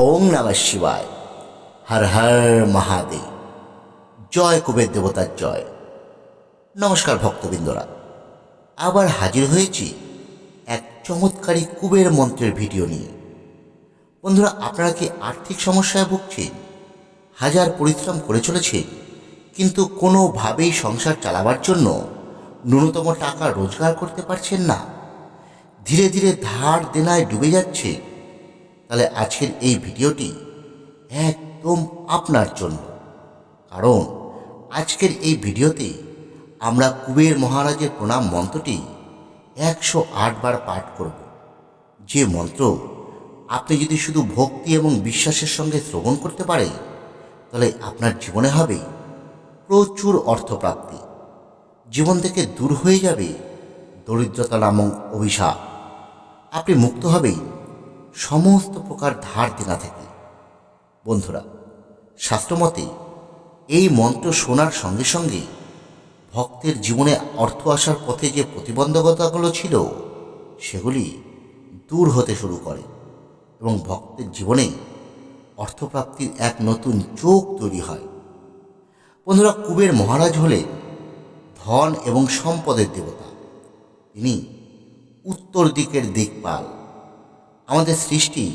ওং নমঃ শিবায়। হর হর মহাদেব। জয় কুবের দেবতার জয়। নমস্কার ভক্তবৃন্দরা, আবার হাজির হয়েছি এক চমৎকারী কুবের মন্ত্রের ভিডিও নিয়ে। বন্ধুরা, আপনারা কি আর্থিক সমস্যায় ভুগছেন? হাজার পরিশ্রম করে চলেছেন, কিন্তু কোনোভাবেই সংসার চালাবার জন্য ন্যূনতম টাকা রোজগার করতে পারছেন না, ধীরে ধীরে ধার দেনায় ডুবে যাচ্ছে? তাহলে আজকের এই ভিডিওটি একদম আপনার জন্য। কারণ আজকের এই ভিডিওতে আমরা কুবের মহারাজের প্রণাম মন্ত্রটি 108 বার পাঠ করব। যে মন্ত্র আপনি যদি শুধু ভক্তি এবং বিশ্বাসের সঙ্গে শ্রবণ করতে পারেন, তাহলে আপনার জীবনে হবে প্রচুর অর্থপ্রাপ্তি। জীবন থেকে দূর হয়ে যাবে দরিদ্রতা নামক অভিশাপ। আপনি মুক্ত হবেন সমস্ত প্রকার ধার দেনা থেকে। বন্ধুরা, শাস্ত্রমতে এই মন্ত্র শোনার সঙ্গে সঙ্গে ভক্তের জীবনে অর্থ আসার পথে যে প্রতিবন্ধকতাগুলো ছিল সেগুলি দূর হতে শুরু করে এবং ভক্তের জীবনে অর্থপ্রাপ্তির এক নতুন চোখ তৈরি হয়। বন্ধুরা, কুবের মহারাজ হলেন ধন এবং সম্পদের দেবতা। তিনি উত্তর দিকের দিকপাল, আমাদের সৃষ্টি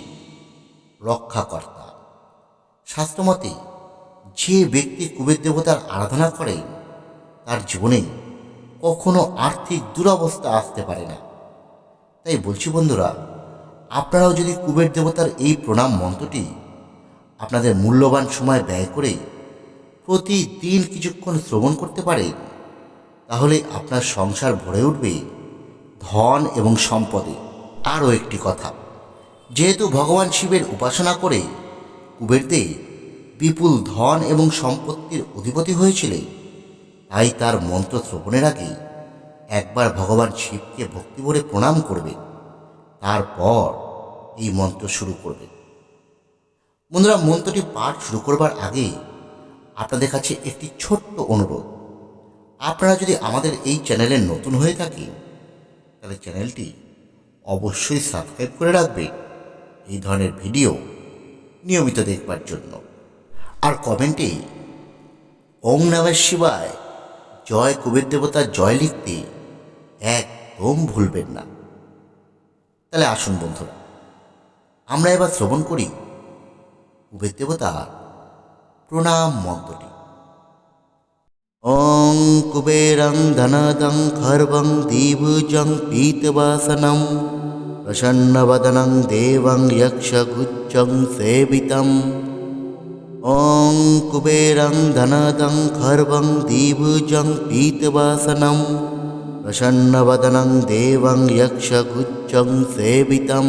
রক্ষাকর্তা। শাস্ত্রমতে যে ব্যক্তি কুবের দেবতার আরাধনা করে তার জীবনে কখনো আর্থিক দুরবস্থা আসতে পারে না। তাই বলছি বন্ধুরা, আপনারাও যদি কুবের দেবতার এই প্রণাম মন্ত্রটি আপনাদের মূল্যবান সময় ব্যয় করে প্রতিদিন কিছুক্ষণ শ্রবণ করতে পারেন, তাহলে আপনার সংসার ভরে উঠবে ধন এবং সম্পদে। আরও একটি কথা, যেহেতু ভগবান শিবের উপাসনা করে কুবেরদেব বিপুল ধন এবং সম্পত্তির অধিপতি হয়েছিলেন, তাই তার মন্ত্র শ্রবণের আগে একবার ভগবান শিবকে ভক্তি ভরে প্রণাম করবে, তারপর এই মন্ত্র শুরু করবে। বন্ধুরা, মন্ত্রটি পাঠ শুরু করবার আগে আপনাদের কাছে একটি ছোট্ট অনুরোধ। আপনারা যদি আমাদের এই চ্যানেলে নতুন হয়ে থাকেন, তাহলে চ্যানেলটি অবশ্যই সাবস্ক্রাইব করে রাখবেন এই ধরনের ভিডিও নিয়মিত দেখবার জন্য। আর কমেন্টে ওং নমঃ শিবায়, জয় কুবের দেবতার জয় লিখতে একদম ভুলবেন না। তাহলে আসুন বন্ধুরা, আমরা এবার শ্রবণ করি কুবের দেবতার প্রণাম মন্ত্রটি। ওং কুবেরং ধনদং খর্বং দ্বিভুজং পীতবাসনম প্রসন্নবদনং দেবং যক্ষগুচ্ছং সেবিতম। ওং কুবেরং ধনদং খর্বং দ্বিভুজং পীতবাসনম প্রসন্নবদনং দেবং যক্ষগুচ্ছং সেবিতম।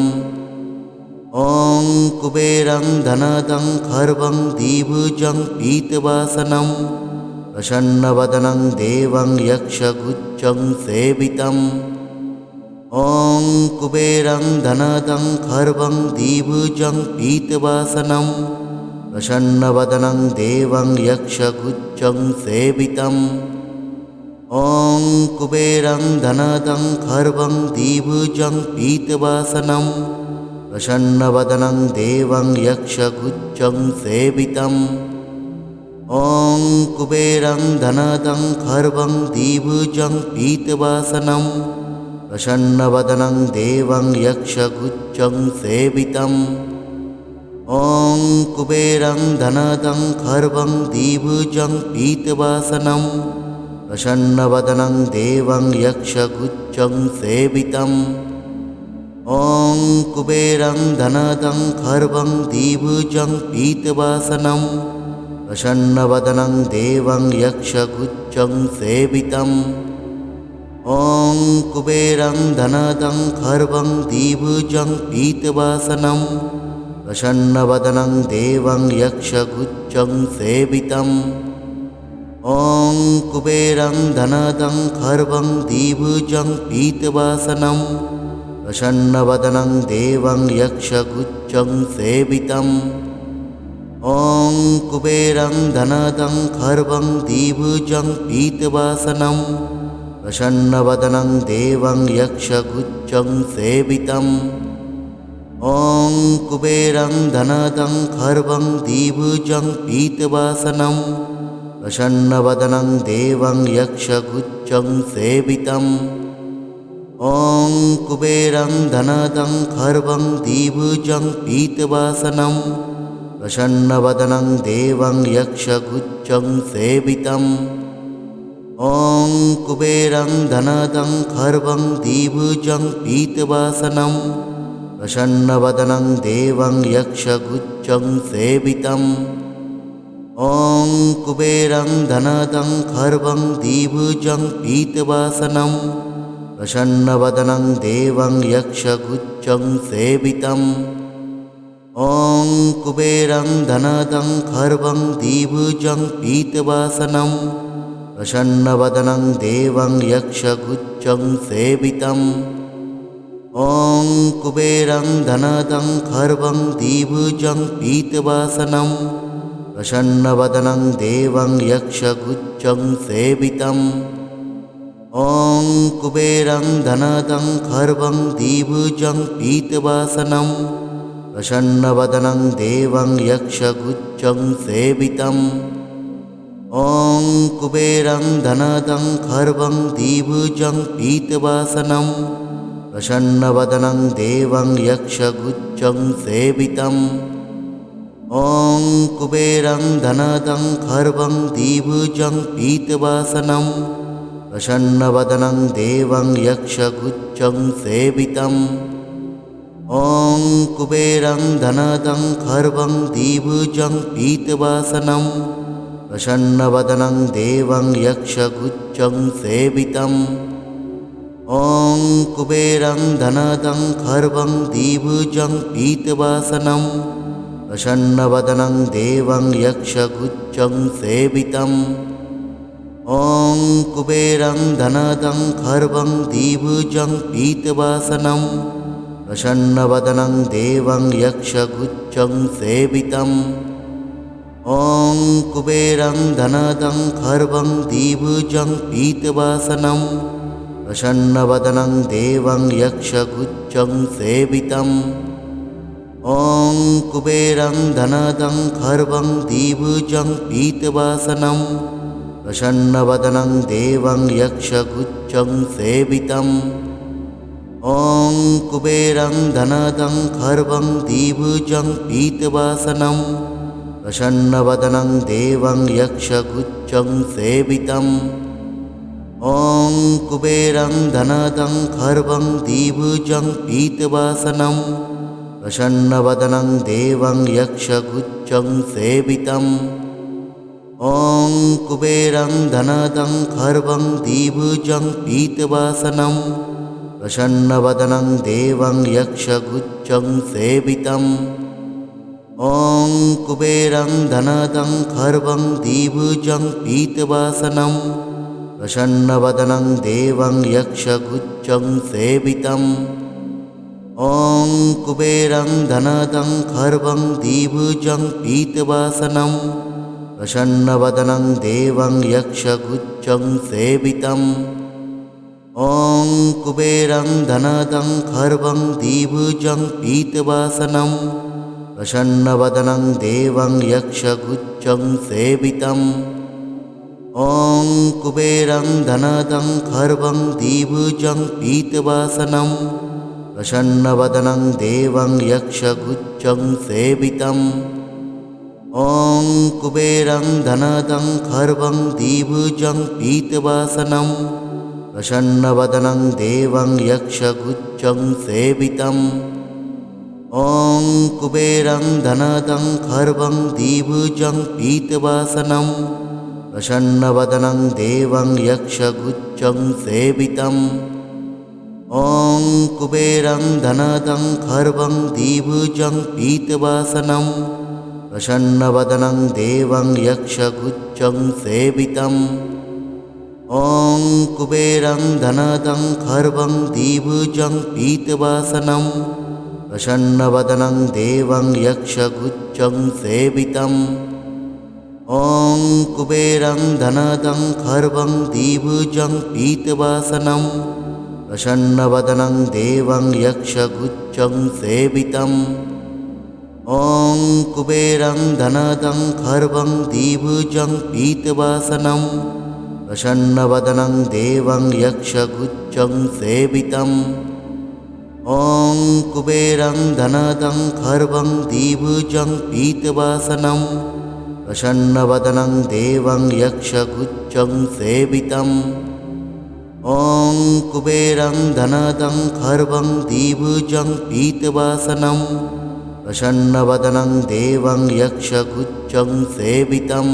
ওং কুবেরং ধনদং খর্বং দ্বিভুজং পীতবাসনম প্রসন্নবদনং দেবং যক্ষগুচ্ছং সেবিতম। ওং কুবেরং ধনদং খর্বং দ্বিভুজং পীতবাসনম প্রসন্নবদনং দেবং যক্ষগুচ্ছং সেবিতম। ওং কুবেরং ধনদং খর্বং দ্বিভুজং পীতবাসনম প্রসন্নবদনং দেবং যক্ষগুচ্ছং সেবিতম। ওং কুবেরং ধনদং খর্বং দ্বিভুজং পীতবাসনম প্রসন্নবদনং দেবং যক্ষগুচ্ছং সেবিতম। ওং কুবেরং ধনদং খর্বং দ্বিভুজং পীতবাসনম প্রসন্নবদনং দেবং যক্ষগুচ্ছং সেবিতম। ওং কুবেরং ধনদং খর্বং দ্বিভুজং পীতবাসনম প্রসন্নবদনং দেবং যক্ষগুচ্ছং সেবিতম। ওং কুবেরং ধনদং খর্বং দ্বিভুজং পীতবাসনম প্রসন্নবদনং দেবং যক্ষগুচ্ছং সেবিতম। ওং কুবেরং ধনদং খর্বং দ্বিভুজং পীতবাসনম প্রসন্নবদনং দেবং যক্ষগুচ্ছং সেবিতম। ওং কুবেরং ধনদং খর্বং দ্বিভুজং পীতবাসনম প্রসন্নবদনং দেবং যক্ষগুচ্ছং সেবিতম। ॐ कुबेरं धनदं खर्वं द्विभुजं पीतवासनं प्रसन्नवदनं देवं यक्षगुच्छं सेवितम्। ॐ कुबेरं धनदं खर्वं द्विभुजं पीतवासनं प्रसन्नवदनं देवं यक्षगुच्छं सेवितम्। ॐ कुबेरं धनदं खर्वं द्विभुजं पीतवासनं प्रसन्नवदनं देवं यक्षगुच्छं सेवितम्। ॐ कुबेरं धनदं खर्वं द्विभुजं पीतवासनं प्रसन्नवदनं देवं यक्षगुच्छं सेवितम्। ॐ कुबेरं धनदं खर्वं द्विभुजं पीतवासनं प्रसन्नवदनं देवं यक्षगुच्छं सेवितम्। ॐ कुबेरं धनदं खर्वं द्विभुजं पीतवासनं प्रसन्नवदनं देवं यक्षगुच्छं सेवितम्। ॐ कुबेरं धनदं खर्वं द्विभुजं पीतवासनं प्रसन्नवदनं देवं यक्षगुच्छं सेवितम्। ॐ कुबेरं धनदं खर्वं द्विभुजं पीतवासनं प्रसन्नवदनं देवं यक्षगुच्छं सेवितम्। ॐ कुबेरं धनदं खर्वं द्विभुजं पीतवासनं प्रसन्नवदनं देवं यक्षगुच्छं सेवितम्। ॐ कुबेरं धनदं खर्वं द्विभुजं पीतवासनं प्रसन्नवदनं देवं यक्षगुच्छं सेवितम्। ॐ कुबेरं धनदं खर्वं द्विभुजं पीतवासनं प्रसन्नवदनं देवं यक्षगुच्छं सेवितम्। ॐ कुबेरं धनदं खर्वं द्विभुजं पीतवासनं प्रसन्नवदनं देवं यक्षगुच्छं सेवितम्। ॐ कुबेरं धनदं खर्वं द्विभुजं पीतवासनं प्रसन्नवदनं देवं यक्षगुच्छं सेवितम्। ॐ कुबेरं धनदं खर्वं द्विभुजं पीतवासनं प्रसन्नवदनं देवं यक्षगुच्छं सेवितम्। ॐ कुबेरं धनदं खर्वं द्विभुजं पीतवासनं प्रसन्नवदनं देवं यक्षगुच्छं सेवितम्। ॐ कुबेरं धनदं खर्वं द्विभुजं पीतवासनं प्रसन्नवदनं देवं यक्षगुच्छं सेवितम्। ॐ कुबेरं धनदं खर्वं द्विभुजं पीतवासनं प्रसन्नवदनं देवं यक्षगुच्छं सेवितम्। ॐ कुबेरं धनदं खर्वं द्विभुजं पीतवासनं प्रसन्नवदनं देवं यक्षगुच्छं सेवितम्। ॐ कुबेरं धनदं खर्वं द्विभुजं पीतवासनं प्रसन्नवदनं देवं यक्षगुच्छं सेवितम्। ॐ कुबेरं धनदं खर्वं द्विभुजं पीतवासनं प्रसन्नवदनं देवं यक्षगुच्छं सेवितम्। ॐ कुबेरं धनदं खर्वं द्विभुजं पीतवासनं प्रसन्नवदनं देवं यक्षगुच्छं सेवितम्। ॐ कुबेरं धनदं खर्वं द्विभुजं पीतवासनं प्रसन्नवदनं देवं यक्षगुच्छं सेवितम्। ॐ कुबेरं धनदं खर्वं द्विभुजं पीतवासनं प्रसन्नवदनं देवं यक्षगुच्छं सेवितम्। ॐ कुबेरं धनदं खर्वं द्विभुजं पीतवासनं प्रसन्नवदनं देवं यक्षगुच्छं सेवितम्। ॐ कुबेरं धनदं खर्वं द्विभुजं पीतवासनं प्रसन्नवदनं देवं यक्षगुच्छं सेवितम्। ॐ कुबेरं धनदं खर्वं द्विभुजं पीतवासनं प्रसन्नवदनं देवं यक्षगुच्छं गुच्छं सेवितम् ॐ कुबेरं धनदं खर्वं द्विभुजं पीतवासनं प्रसन्नवदनं देवं यक्षगुच्छं सेवितम् ॐ कुबेरं धनदं खर्वं द्विभुजं पीतवासनं प्रसन्नवदनं देवं यक्षगुच्छं सेवितम् ॐ कुबेरं धनदं खर्वं द्विभुजं पीतवासनं प्रसन्नवदनं देवं यक्षगुच्छं सेवितम्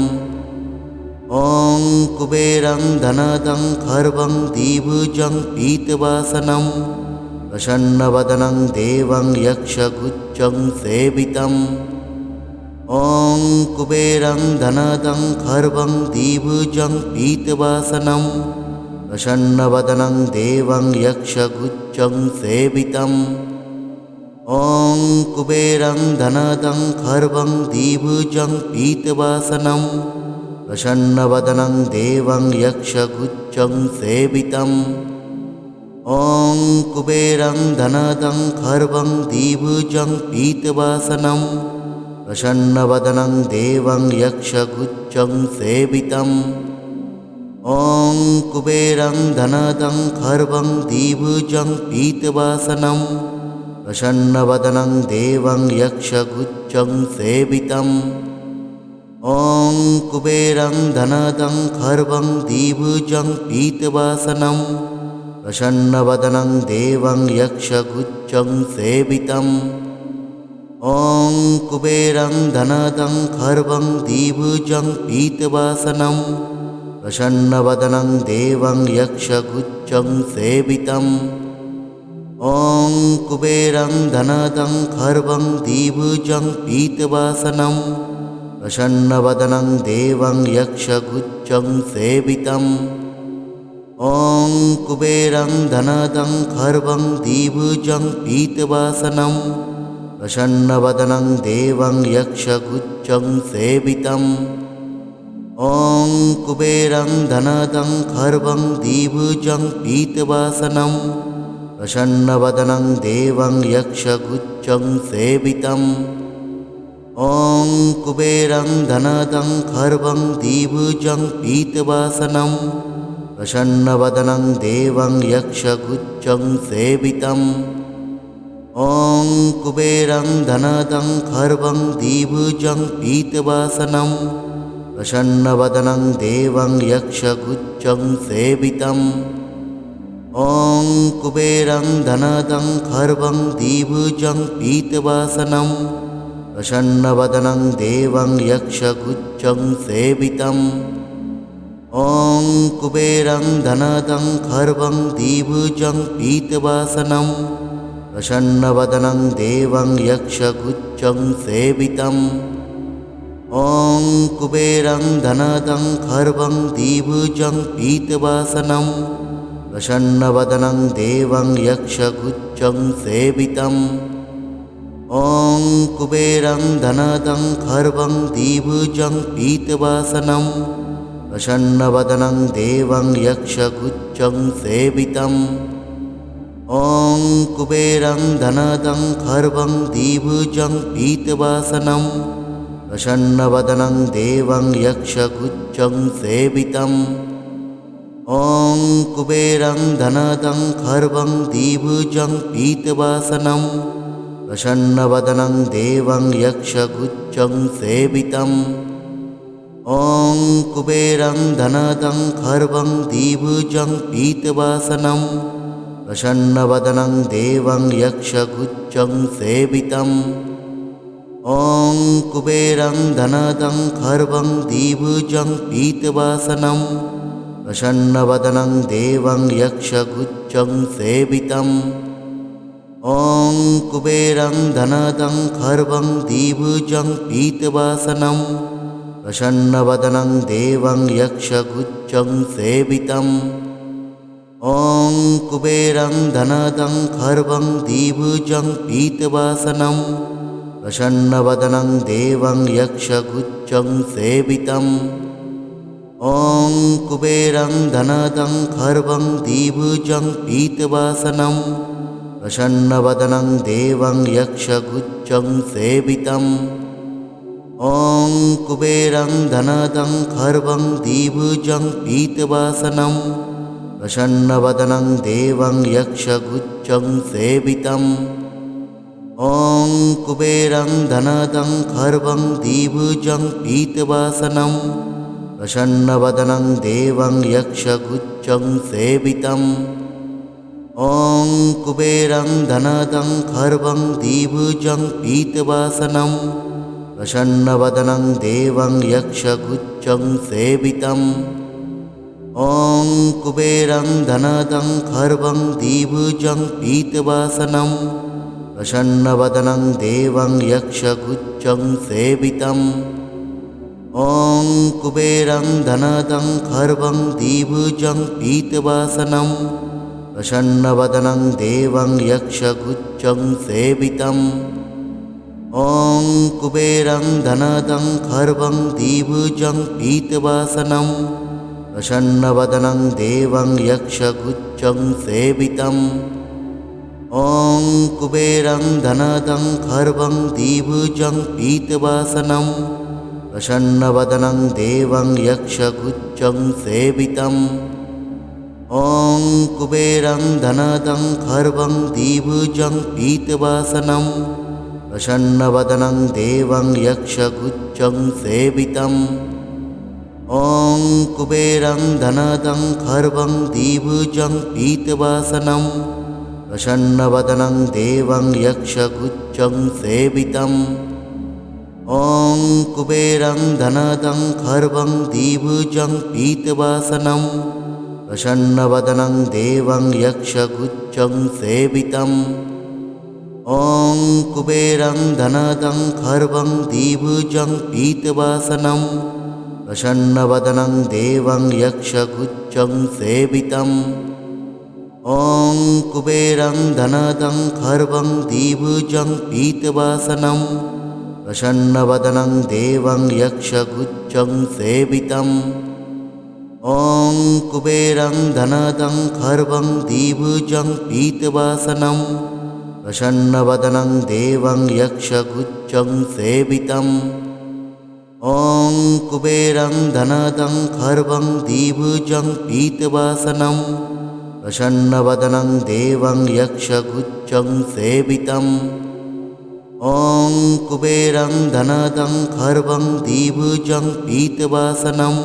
ॐ कुबेरं धनदं खर्वं द्विभुजं पीतवासनं प्रसन्नवदनं देवं यक्षगुच्छं सेवितम् ॐ कुबेरं धनदं खर्वं द्विभुजं पीतवासनं प्रसन्नवदनं देवं यक्षगुच्छं सेवितम् ॐ कुबेरं धनदं खर्वं द्विभुजं पीतवासनं प्रसन्नवदनं देवं यक्षगुच्छं सेवितम् ॐ कुबेरं धनदं खर्वं द्विभुजं पीतवासनं प्रसन्नवदनं देवं यक्षगुच्छं सेवितम् ॐ कुबेरं धनदं खर्वं द्विभुजं पीतवासनं प्रसन्नवदनं देवं यक्षगुच्छं सेवितम् ॐ कुबेरं धनदं खर्वं द्विभुजं पीतवासनं प्रसन्नवदनं देवं यक्षगुच्छं सेवितम् ॐ कुबेरं धनदं खर्वं द्विभुजं पीतवासनं प्रसन्नवदनं देवं यक्षगुच्छं सेवितम् ॐ कुबेरं धनदं खर्वं द्विभुजं पीतवासनं प्रसन्नवदनं देवं यक्षगुच्छं सेवितम् ॐ कुबेरं धनदं खर्वं द्विभुजं पीतवासनं प्रसन्नवदनं देवं यक्षगुच्छं सेवितम् ॐ कुबेरं धनदं खर्वं द्विभुजं पीतवासनं प्रसन्नवदनं देवं यक्षगुच्छं सेवितम् ॐ कुबेरं धनदं खर्वं द्विभुजं पीतवासनं प्रसन्नवदनं देवं यक्षगुच्छं सेवितम् ॐ कुबेरं धनदं खर्वं द्विभुजं पीतवासनं प्रसन्नवदनं देवं यक्षगुच्छं सेवितम् ॐ कुबेरं धनदं खर्वं द्विभुजं पीतवासनं प्रसन्नवदनं देवं यक्षगुच्छं सेवितम् ॐ कुबेरं धनदं खर्वं द्विभुजं पीतवासनं प्रसन्नवदनं देवं यक्षगुच्छं सेवितम् ॐ कुबेरं धनदं खर्वं द्विभुजं पीतवासनं प्रसन्नवदनं देवं यक्षगुच्छं सेवितम् ॐ कुबेरं धनदं खर्वं द्विभुजं पीतवासनं प्रसन्नवदनं देवं यक्षगुच्छं सेवितम् ॐ कुबेरं धनदं खर्वं द्विभुजं पीतवासनं प्रसन्नवदनं देवं यक्षगुच्छं सेवितम् ॐ कुबेरं धनदं खर्वं द्विभुजं पीतवासनं प्रसन्नवदनं देवं यक्षगुच्छं सेवितम् ॐ कुबेरं धनदं खर्वं द्विभुजं पीतवासनं प्रसन्नवदनं देवं यक्षगुच्छं सेवितम् ॐ कुबेरं धनदं खर्वं द्विभुजं पीतवासनं प्रसन्नवदनं देवं यक्षगुच्छं सेवितम् ॐ कुबेरं धनदं खर्वं द्विभुजं पीतवासनं प्रसन्नवदनं देवं यक्षगुच्छं सेवितम् ॐ कुबेरं धनदं खर्वं द्विभुजं पीतवासनं प्रसन्नवदनं देवं यक्षगुच्छं सेवितम् ॐ कुबेरं धनदं खर्वं द्विभुजं पीतवासनं प्रसन्नवदनं देवं यक्षगुच्छं सेवितम् ॐ कुबेरं धनदं खर्वं द्विभुजं पीतवासनं प्रसन्नवदनं देवं यक्षगुच्छं सेवितम् ॐ कुबेरं धनदं खर्वं द्विभुजं पीतवासनं प्रसन्नवदनं देवं यक्षगुच्छं सेवितम् ॐ कुबेरं धनदं खर्वं द्विभुजं पीतवासनं प्रसन्नवदनं देवं यक्षगुच्छं सेवितम् ॐ कुबेरं धनदं खर्वं द्विभुजं पीतवासनं प्रसन्नवदनं देवं यक्षगुच्छं सेवितम् ॐ कुबेरं धनदं खर्वं द्विभुजं पीतवासनं प्रसन्नवदनं देवं यक्षगुच्छं सेवितम् ॐ कुबेरं धनदं खर्वं द्विभुजं पीतवासनं प्रसन्नवदनं देवं यक्षगुच्छं सेवितम् ॐ कुबेरं धनदं खर्वं द्विभुजं पीतवासनं प्रसन्नवदनं देवं यक्षगुच्छं सेवितम् ॐ कुबेरं धनदं खर्वं द्विभुजं पीतवासनं प्रसन्नवदनं देवं यक्षगुच्छं सेवितम् ॐ कुबेरं धनदं खर्वं द्विभुजं पीतवासनं प्रसन्नवदनं देवं यक्षगुच्छं सेवितम् ॐ कुबेरं धनदं खर्वं द्विभुजं पीतवासनं प्रसन्नवदनं देवं यक्षगुच्छं सेवितम् ॐ कुबेरं धनदं खर्वं द्विभुजं पीतवासनं प्रसन्नवदनं देवं यक्षगुच्छं सेवितम् ॐ कुबेरं धनदं खर्वं द्विभुजं पीतवासनं प्रसन्नवदनं देवं यक्षगुच्छं सेवितम् ॐ कुबेरं धनदं खर्वं द्विभुजं पीतवासनं प्रसन्नवदनं देवं यक्षगुच्छं सेवितम् ॐ कुबेरं धनदं खर्वं द्विभुजं पीतवासनं प्रसन्नवदनं देवं यक्षगुच्छं सेवितम् ॐ कुबेरं धनदं खर्वं द्विभुजं पीतवासनं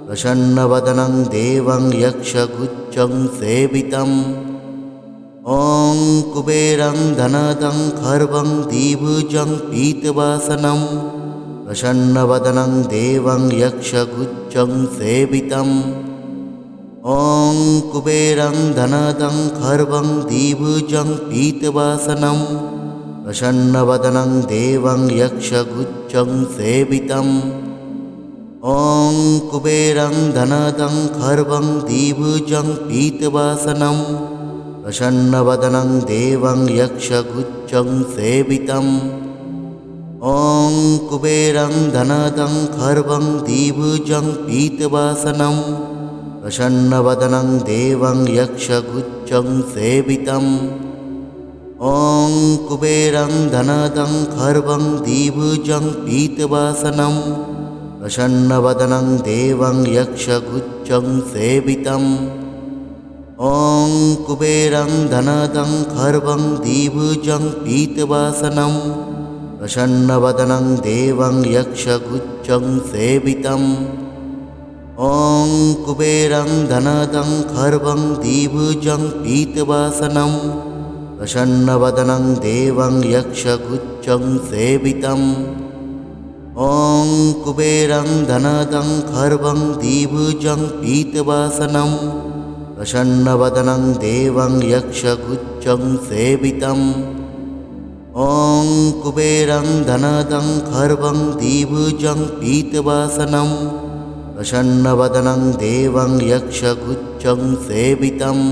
प्रसन्नवदनं देवं यक्षगुच्छं सेवितम् ॐ कुबेरं धनदं खर्वं द्विभुजं पीतवासनं प्रसन्नवदनं देवं यक्षगुच्छं सेवितम् ॐ कुबेरं धनदं खर्वं द्विभुजं पीतवासनं प्रसन्नवदनं देवं यक्षगुच्छं सेवितम् ॐ कुबेरं धनदं खर्वं द्विभुजं पीतवासनं प्रसन्नवदनं देवं यक्षगुच्छं सेवितम् ॐ कुबेरं धनदं खर्वं द्विभुजं पीतवासनं प्रसन्नवदनं देवं यक्षगुच्छं सेवितम् ॐ कुबेरं धनदं खर्वं द्विभुजं पीतवासनं प्रसन्नवदनं देवं यक्षगुच्छं सेवितम् ॐ कुबेरं धनदं खर्वं द्विभुजं पीतवासनं प्रसन्नवदनं देवं यक्षगुच्छं सेवितम् ॐ कुबेरं धनदं खर्वं द्विभुजं पीतवासनं प्रसन्नवदनं देवं यक्षगुच्छं सेवितम् ॐ कुबेरं धनदं खर्वं द्विभुजं पीतवासनं प्रसन्नवदनं देवं यक्षगुच्छं सेवितम् ॐ कुबेरं धनदं खर्वं द्विभुजं पीतवासनं प्रसन्नवदनं देवं यक्षगुच्छं सेवितम्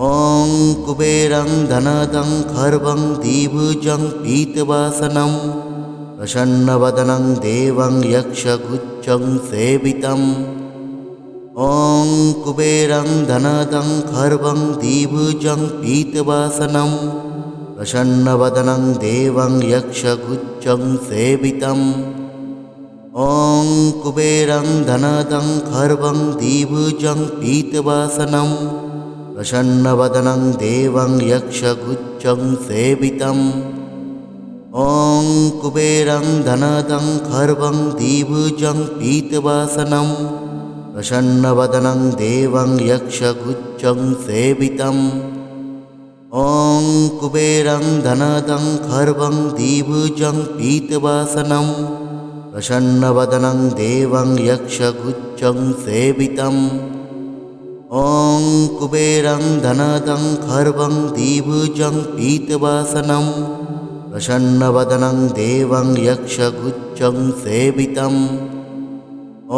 ॐ कुबेरं धनदं खर्वं द्विभुजं पीतवासनं प्रसन्नवदनं देवं यक्षगुच्छं सेवितम् ॐ कुबेरं धनदं खर्वं द्विभुजं पीतवासनं प्रसन्नवदनं देवं यक्षगुच्छं सेवितम्। ॐ कुबेरं धनदं खर्वं द्विभुजं पीतवासनं प्रसन्नवदनं देवं यक्षगुच्छं सेवितम्। ॐ कुबेरं धनदं खर्वं द्विभुजं पीतवासनं प्रसन्नवदनं देवं यक्षगुच्छं सेवितम्। ॐ कुबेरं धनदं खर्वं द्विभुजं पीतवासनं प्रसन्नवदनं देवं यक्षगुच्छं सेवितम्। ॐ कुबेरं धनदं खर्वं द्विभुजं पीतवासनं प्रसन्नवदनं देवं यक्षगुच्छं सेवितम्।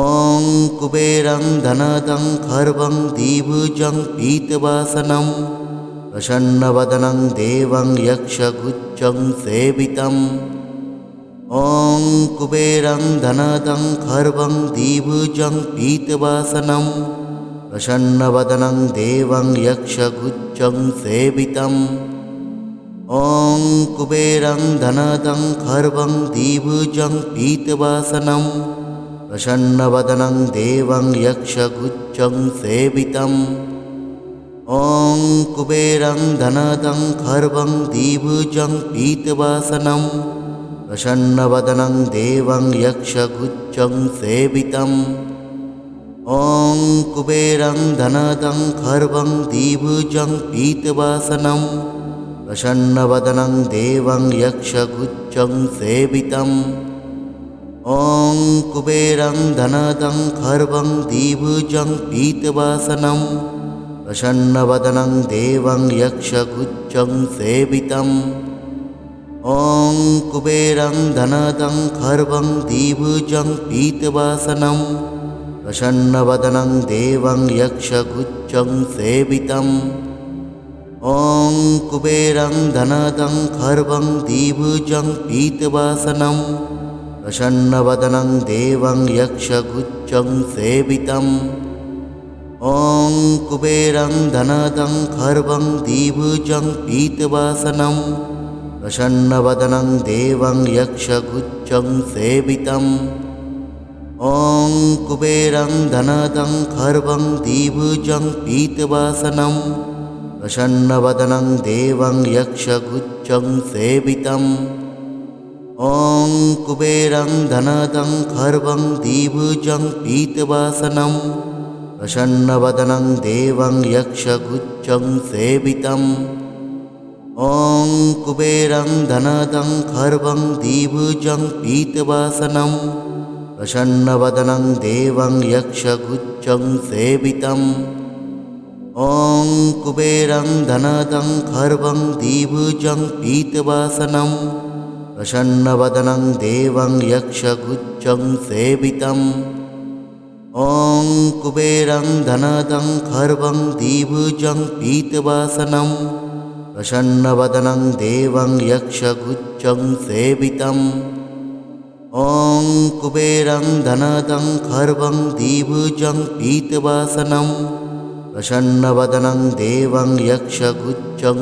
ॐ कुबेरं धनदं खर्वं द्विभुजं पीतवासनं प्रसन्नवदनं देवं यक्षगुच्छं सेवितम्। ॐ कुबेरं धनदं खर्वं द्विभुजं पीतवासनं प्रसन्नवदनं देवं यक्षगुच्छं सेवितम्। ॐ कुबेरं धनदं खर्वं द्विभुजं पीतवासनं प्रसन्नवदनं देवं यक्षगुच्छं सेवितम्। ॐ कुबेरं धनदं खर्वं द्विभुजं पीतवासनं प्रसन्नवदनं देवं यक्षगुच्छं सेवितम्। ॐ कुबेरं धनदं खर्वं द्विभुजं पीतवासनं प्रसन्नवदनं देवं यक्षगुच्छं सेवितम्। ॐ कुबेरं धनदं खर्वं द्विभुजं पीतवासनं प्रसन्नवदनं देवं यक्षगुच्छं सेवितम्। ॐ कुबेरं धनदं खर्वं द्विभुजं पीतवासनं प्रसन्नवदनं देवं यक्षगुच्छं सेवितम्। ॐ कुबेरं धनदं खर्वं द्विभुजं पीतवासनं प्रसन्नवदनं देवं यक्षगुच्छं सेवितम्। ॐ कुबेरं धनदं खर्वं द्विभुजं पीतवासनं प्रसन्नवदनं देवं यक्षगुच्छं सेवितम्। ॐ कुबेरं धनदं खर्वं द्विभुजं पीतवासनं प्रसन्नवदनं देवं यक्षगुच्छं सेवितम्। ॐ कुबेरं धनदं खर्वं द्विभुजं पीतवासनं प्रसन्नवदनं देवं यक्षगुच्छं सेवितम्। ॐ कुबेरं धनदं खर्वं द्विभुजं पीतवासनं प्रसन्नवदनं देवं यक्षगुच्छं सेवितम्। ॐ कुबेरं धनदं खर्वं द्विभुजं पीतवासनं प्रसन्नवदनं देवं यक्षगुच्छं सेवितम्। ॐ कुबेरं धनदं खर्वं द्विभुजं पीतवासनं प्रसन्नवदनं देवं यक्षगुच्छं सेवितम्। ॐ कुबेरं धनदं खर्वं द्विभुजं पीतवासनं प्रसन्नवदनं देवं यक्षगुच्छं